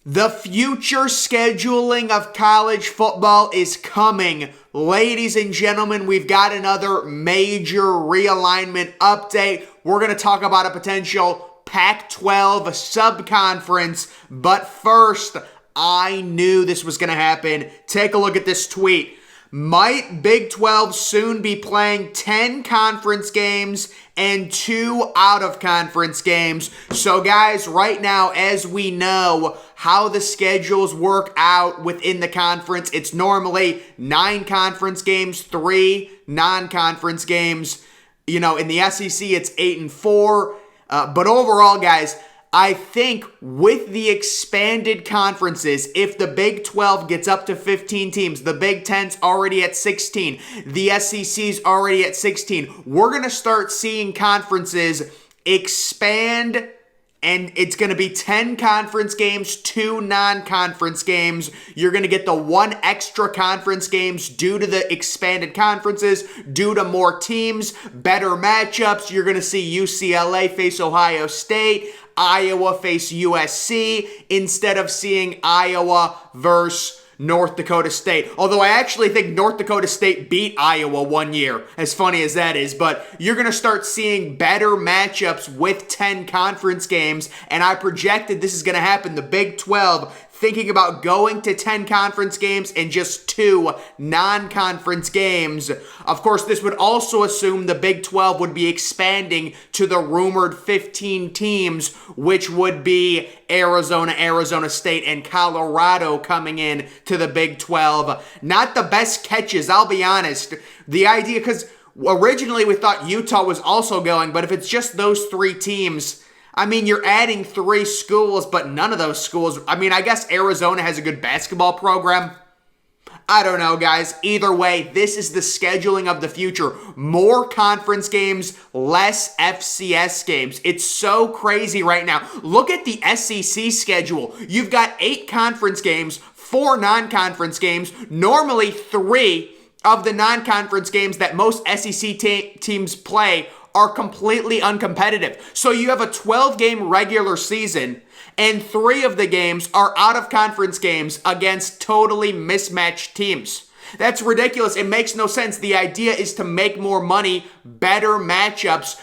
The future scheduling of college football is coming. Ladies and gentlemen, we've got another major realignment update. We're going to talk about a potential Pac-12 subconference. But first, I knew this was going to happen. Take a look at this tweet. Might Big 12 soon be playing 10 conference games and 2 out-of-conference games? So guys, right now, as we know how the schedules work out within the conference, it's normally 9 conference games, 3 non-conference games. You know, in the SEC, it's 8 and 4. But overall, guys, I think with the expanded conferences, if the Big 12 gets up to 15 teams, the Big 10's already at 16, the SEC's already at 16, we're going to start seeing conferences expand, and it's going to be 10 conference games, 2 non-conference games. You're going to get the 1 extra conference games due to the expanded conferences, due to more teams, better matchups. You're going to see UCLA face Ohio State, Iowa face USC, instead of seeing Iowa versus North Dakota State. Although I actually think North Dakota State beat Iowa one year, as funny as that is. But you're going to start seeing better matchups with 10 conference games, and I projected this is going to happen. The Big 12 thinking about going to 10 conference games and just 2 non-conference games. Of course, this would also assume the Big 12 would be expanding to the rumored 15 teams, which would be Arizona, Arizona State, and Colorado coming in to the Big 12. Not the best catches, I'll be honest. The idea, because originally we thought Utah was also going, but if it's just those 3 teams, I mean, you're adding 3 schools, but none of those schools, I mean, I guess Arizona has a good basketball program. I don't know, guys. Either way, this is the scheduling of the future. More conference games, less FCS games. It's so crazy right now. Look at the SEC schedule. You've got 8 conference games, 4 non-conference games, normally 3 of the non-conference games that most SEC teams play are completely uncompetitive. So you have a 12-game regular season, and 3 of the games are out-of-conference games against totally mismatched teams. That's ridiculous. It makes no sense. The idea is to make more money, better matchups.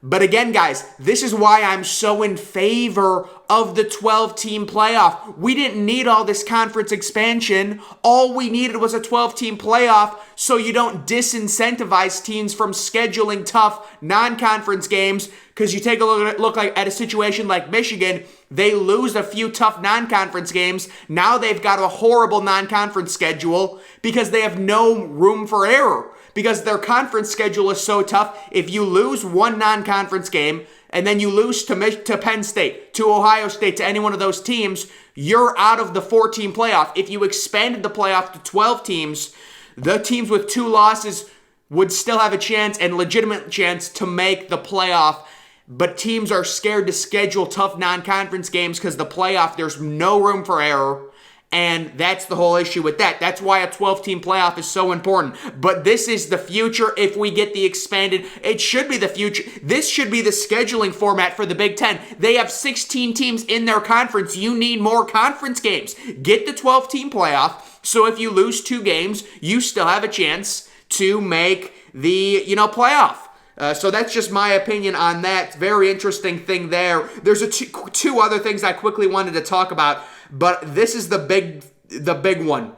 But again, guys, this is why I'm so in favor of the 12-team playoff. We didn't need all this conference expansion. All we needed was a 12-team playoff so you don't disincentivize teams from scheduling tough non-conference games. Because you take a look at a situation like Michigan, they lose a few tough non-conference games. Now they've got a horrible non-conference schedule because they have no room for error. Because their conference schedule is so tough, if you lose 1 non-conference game and then you lose to Penn State, to Ohio State, to any one of those teams, you're out of the 4-team playoff. If you expanded the playoff to 12 teams, the teams with 2 losses would still have a chance and legitimate chance to make the playoff. But teams are scared to schedule tough non-conference games because the playoff, there's no room for error. And that's the whole issue with that. That's why a 12-team playoff is so important. But this is the future if we get the expanded. It should be the future. This should be the scheduling format for the Big 10. They have 16 teams in their conference. You need more conference games. Get the 12-team playoff. So if you lose 2 games, you still have a chance to make the, playoff. So that's just my opinion on that. Very interesting thing there. There's 2 other things I quickly wanted to talk about. But this is the big one.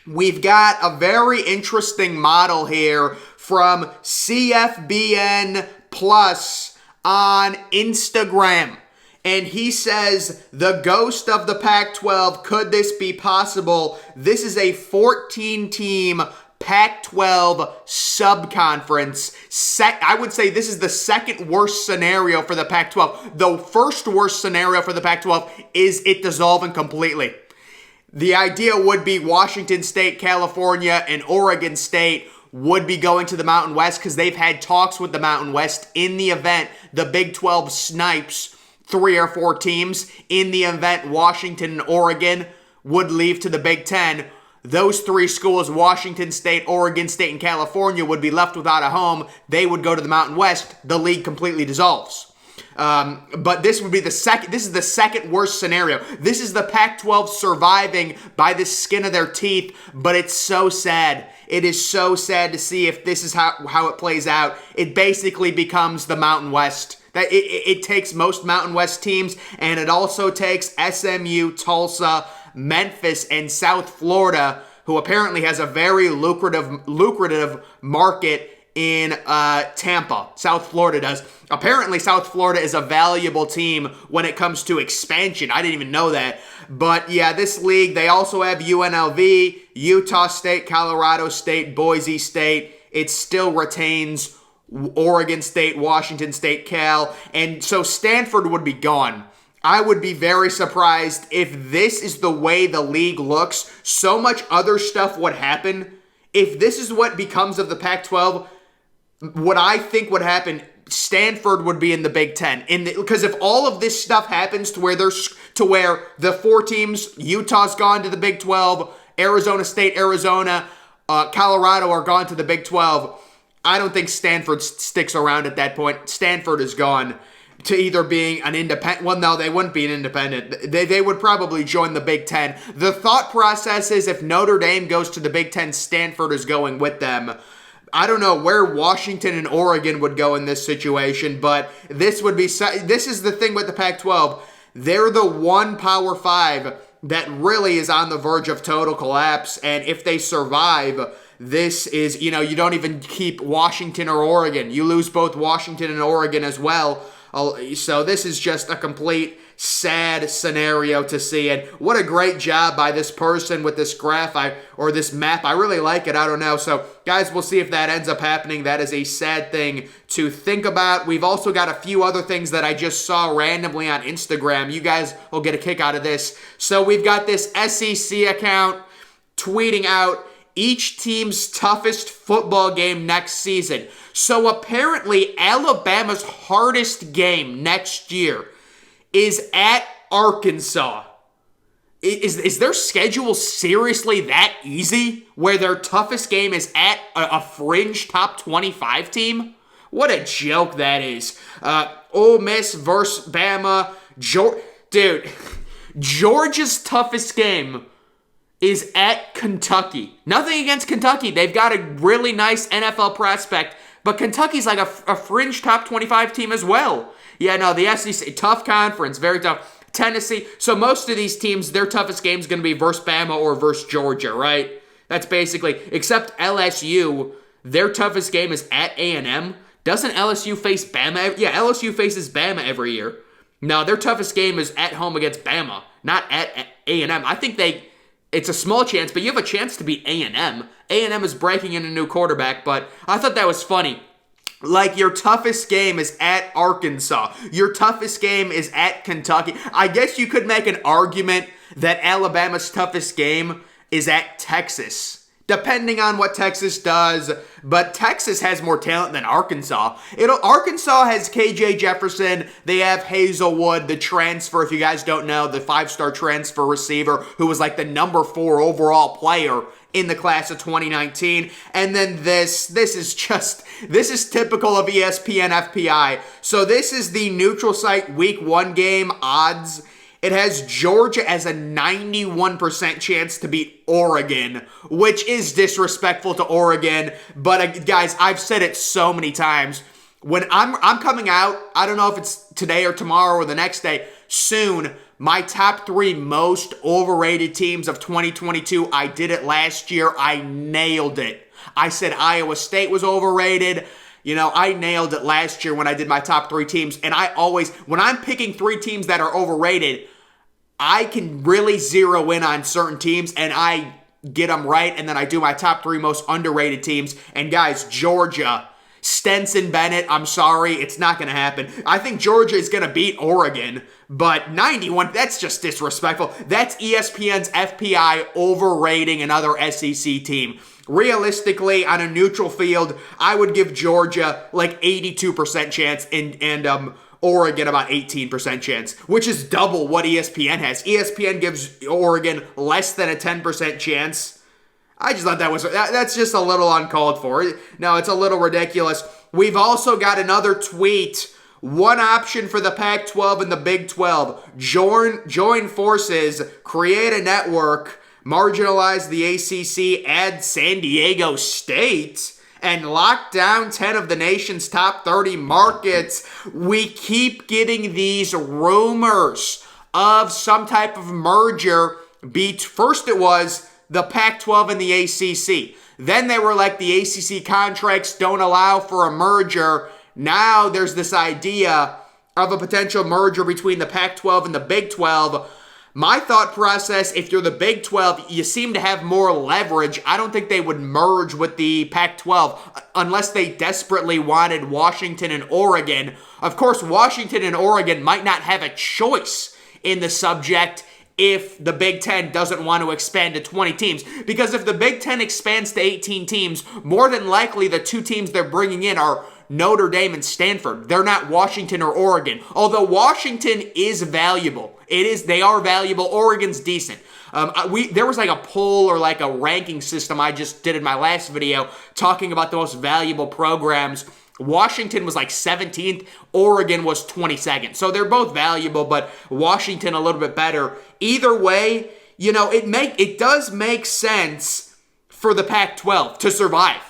We've got a very interesting model here from CFBN Plus on Instagram. And he says, the ghost of the Pac-12, could this be possible? This is a 14-team Pac-12 subconference. I would say this is the second worst scenario for the Pac-12. The first worst scenario for the Pac-12 is it dissolving completely. The idea would be Washington State, California, and Oregon State would be going to the Mountain West because they've had talks with the Mountain West in the event the Big 12 snipes 3 or 4 teams. In the event Washington and Oregon would leave to the Big 10, those 3 schools, Washington State, Oregon State, and California, would be left without a home. They would go to the Mountain West. The league completely dissolves. But this would be this is the second worst scenario. This is the Pac-12 surviving by the skin of their teeth, but it's so sad. It is so sad to see if this is how it plays out. It basically becomes the Mountain West. That it takes most Mountain West teams, and it also takes SMU, Tulsa, Memphis, and South Florida, who apparently has a very lucrative market in Tampa. South Florida does. Apparently, South Florida is a valuable team when it comes to expansion. I didn't even know that. But yeah, this league, they also have UNLV, Utah State, Colorado State, Boise State. It still retains Oregon State, Washington State, Cal. And so Stanford would be gone. I would be very surprised if this is the way the league looks. So much other stuff would happen. If this is what becomes of the Pac-12, what I think would happen, Stanford would be in the Big Ten. Because if all of this stuff happens to where the four teams, Utah's gone to the Big 12, Arizona State, Arizona, Colorado are gone to the Big 12, I don't think Stanford sticks around at that point. Stanford is gone to either being an independent. Well, no, they wouldn't be an independent. They would probably join the Big Ten. The thought process is if Notre Dame goes to the Big Ten, Stanford is going with them. I don't know where Washington and Oregon would go in this situation, but this is the thing with the Pac-12. They're the one Power 5 that really is on the verge of total collapse, and if they survive, this is, you don't even keep Washington or Oregon. You lose both Washington and Oregon as well. So this is just a complete sad scenario to see. And what a great job by this person with this graph or this map. I really like it. I don't know. So guys, we'll see if that ends up happening. That is a sad thing to think about. We've also got a few other things that I just saw randomly on Instagram. You guys will get a kick out of this. So we've got this SEC account tweeting out each team's toughest football game next season. So apparently Alabama's hardest game next year is at Arkansas. Is their schedule seriously that easy where their toughest game is at a fringe top 25 team? What a joke that is. Ole Miss versus Bama. Dude, Georgia's toughest game is at Kentucky. Nothing against Kentucky. They've got a really nice NFL prospect, but Kentucky's like a fringe top 25 team as well. Yeah, no, the SEC, tough conference, very tough. Tennessee, so most of these teams, their toughest game is going to be versus Bama or versus Georgia, right? That's basically, except LSU, their toughest game is at A&M. Doesn't LSU face Bama? Yeah, LSU faces Bama every year. No, their toughest game is at home against Bama, not at A&M. I think it's a small chance, but you have a chance to beat A&M. A&M is breaking in a new quarterback, but I thought that was funny. Like, your toughest game is at Arkansas. Your toughest game is at Kentucky. I guess you could make an argument that Alabama's toughest game is at Texas, depending on what Texas does. But Texas has more talent than Arkansas. Arkansas has KJ Jefferson. They have Hazelwood, the transfer, if you guys don't know, the 5-star transfer receiver who was like the number 4 overall player in the class of 2019. And then this is typical of ESPN FPI. So this is the neutral site week 1 game odds. It has Georgia as a 91% chance to beat Oregon, which is disrespectful to Oregon. But guys, I've said it so many times. When I'm coming out, I don't know if it's today or tomorrow or the next day, soon, my top 3 most overrated teams of 2022. I did it last year. I nailed it. I said Iowa State was overrated. I nailed it last year when I did my top 3 teams. And when I'm picking 3 teams that are overrated, I can really zero in on certain teams and I get them right. And then I do my top 3 most underrated teams. And guys, Georgia, Stenson Bennett, I'm sorry, it's not going to happen. I think Georgia is going to beat Oregon, but 91, that's just disrespectful. That's ESPN's FPI overrating another SEC team. Realistically, on a neutral field, I would give Georgia like 82% chance and Oregon about 18% chance, which is double what ESPN has. ESPN gives Oregon less than a 10% chance. I just thought that's just a little uncalled for. No, it's a little ridiculous. We've also got another tweet one option for the Pac-12 and the Big 12. Join forces, create a network, marginalize the ACC, add San Diego State, and lock down 10 of the nation's top 30 markets. We keep getting these rumors of some type of merger. First it was the Pac-12 and the ACC. Then they were like, the ACC contracts don't allow for a merger. Now there's this idea of a potential merger between the Pac-12 and the Big 12. My thought process, if you're the Big 12, you seem to have more leverage. I don't think they would merge with the Pac-12 unless they desperately wanted Washington and Oregon. Of course, Washington and Oregon might not have a choice in the subject if the Big Ten doesn't want to expand to 20 teams. Because if the Big Ten expands to 18 teams, more than likely the two teams they're bringing in are Notre Dame and Stanford. They're not Washington or Oregon. Although Washington is valuable. They are valuable. Oregon's decent. There was like a poll or like a ranking system I just did in my last video talking about the most valuable programs. Washington was like 17th. Oregon was 22nd. So they're both valuable, but Washington a little bit better. Either way, it does make sense for the Pac-12 to survive.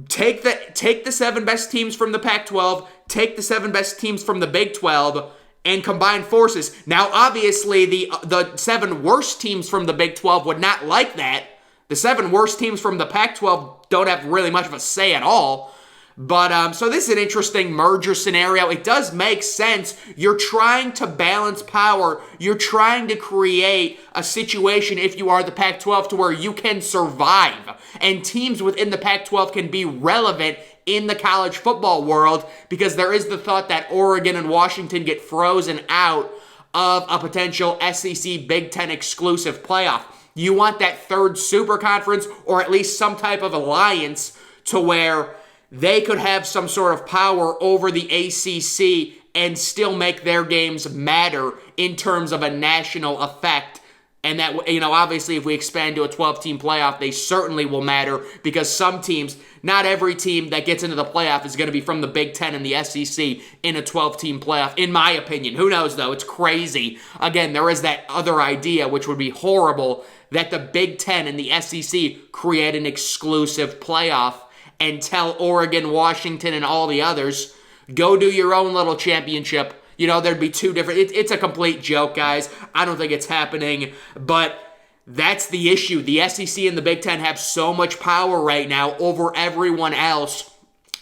Take the 7 best teams from the Pac-12, take the 7 best teams from the Big 12, and combine forces. Now, obviously, the 7 worst teams from the Big 12 would not like that. The 7 worst teams from the Pac-12 don't have really much of a say at all. But, so this is an interesting merger scenario. It does make sense. You're trying to balance power. You're trying to create a situation, if you are the Pac-12, to where you can survive. And teams within the Pac-12 can be relevant in the college football world, because there is the thought that Oregon and Washington get frozen out of a potential SEC Big Ten exclusive playoff. You want that third super conference, or at least some type of alliance, to where they could have some sort of power over the ACC and still make their games matter in terms of a national effect. And that, obviously if we expand to a 12-team playoff, they certainly will matter, because some teams, not every team that gets into the playoff is going to be from the Big Ten and the SEC in a 12-team playoff, in my opinion. Who knows, though? It's crazy. Again, there is that other idea, which would be horrible, that the Big Ten and the SEC create an exclusive playoff and tell Oregon, Washington, and all the others, go do your own little championship. There'd be 2 different... It's a complete joke, guys. I don't think it's happening, but that's the issue. The SEC and the Big Ten have so much power right now over everyone else.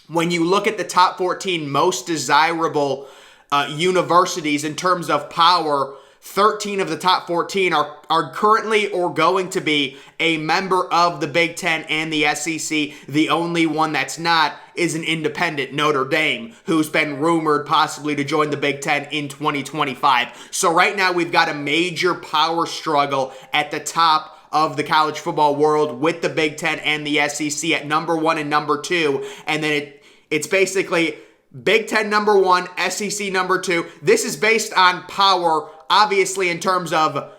When you look at the top 14 most desirable universities in terms of power, 13 of the top 14 are currently or going to be a member of the Big Ten and the SEC. The only one that's not is an independent, Notre Dame, who's been rumored possibly to join the Big Ten in 2025. So right now we've got a major power struggle at the top of the college football world with the Big Ten and the SEC at number 1 and number 2. And then it's basically Big Ten number 1, SEC number 2. This is based on power, obviously, in terms of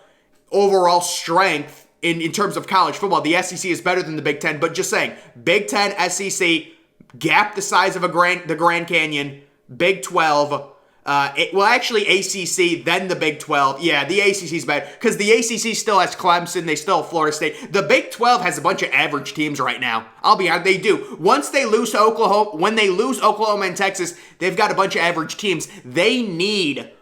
overall strength in terms of college football. The SEC is better than the Big Ten, but just saying, Big Ten, SEC, gap the size of the Grand Canyon, Big 12, actually ACC, then the Big 12. Yeah, the ACC is better, because the ACC still has Clemson, they still have Florida State. The Big 12 has a bunch of average teams right now. I'll be honest, they do. Once they lose to Oklahoma, when they lose Oklahoma and Texas, they've got a bunch of average teams. They need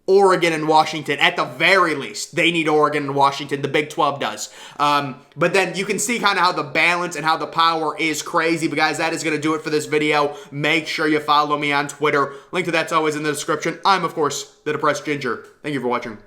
Oregon and Washington. At the very least, they need Oregon and Washington. The Big 12 does. But then you can see kind of how the balance and how the power is crazy. But guys, that is going to do it for this video. Make sure you follow me on Twitter. Link to that's always in the description. I'm, of course, the Depressed Ginger. Thank you for watching.